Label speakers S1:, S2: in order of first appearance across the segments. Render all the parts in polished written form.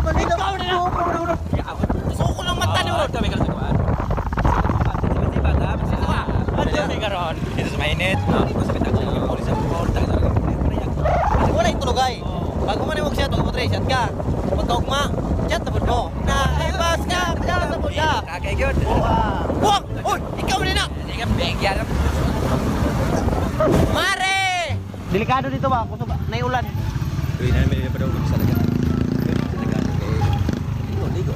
S1: Ikaw na na. Suko ng mata ni Bro. Kami karon kuan. Tiba-tiba ta, masisa. Kami karon. Dito sa mainit. Iko sa pitag sa pulis sa porta. Wala itulogay. Bago man mo siya tungod tre, chat ka. Pagkaugma, chat na mo. Na bas ka, chat na mo ya. Kagay gyud. Wag. Oy, ikaw na na. Ikaw bigyan. Mare! Delikado dito ba? Kusog na ulan.
S2: Tuloy na may pa daw sa laga. Ligo.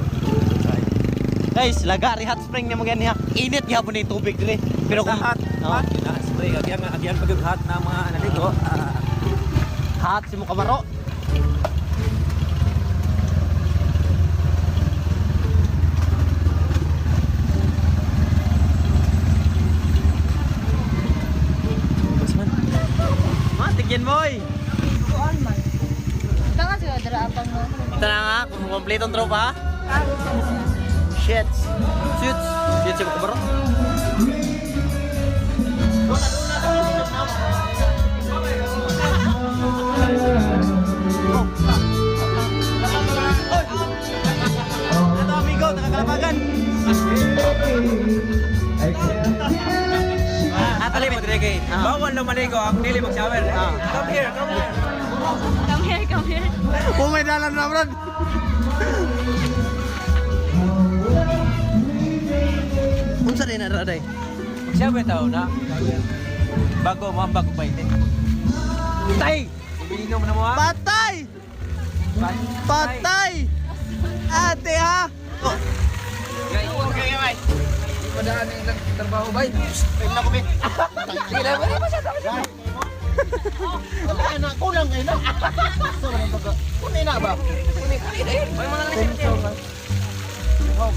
S1: Guys, lagari hot spring na mga niya. Init gyapon ni tubig dire. Pero kung
S2: hot, hot na spray agyan pag hot na mga naligo.
S1: Hot si mo kamaro. Tigyan boy.
S3: Kuan man. Tanga siya dara abang mo.
S1: Ito na nga, kung kompleto ang tropa. Shits. Shits. Shits si mo kamaro. Ito amigo, nakakalapagan.
S2: Atali mo dire kay. Bawal na maligo ang dili mag-shower. Come here, come here.
S3: Come here, come here.
S1: Oh, may dalan na, bro. Unsa din na day?
S2: Mag-shower tao na. Bago mambag ko paite. Tay! Umiinom na mo ha?
S1: Patay! Patay! Ate ha! Oh. Okay.
S2: Padaan yung trabaho bay.
S1: Pwede na ko, be.
S2: Sige na, wala pa siya.
S1: Wala na, kulang ngayon na. Kunay na ba?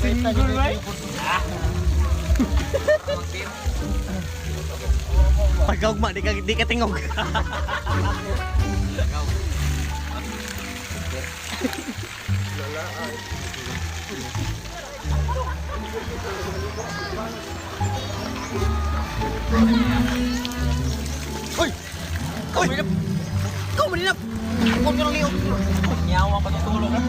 S1: Single, right? Pagkaugma, di ka tingog. Uy! Uy! Ikaw malinap! Huwag ka nang liog!
S2: Nyawa pa tutulog ha?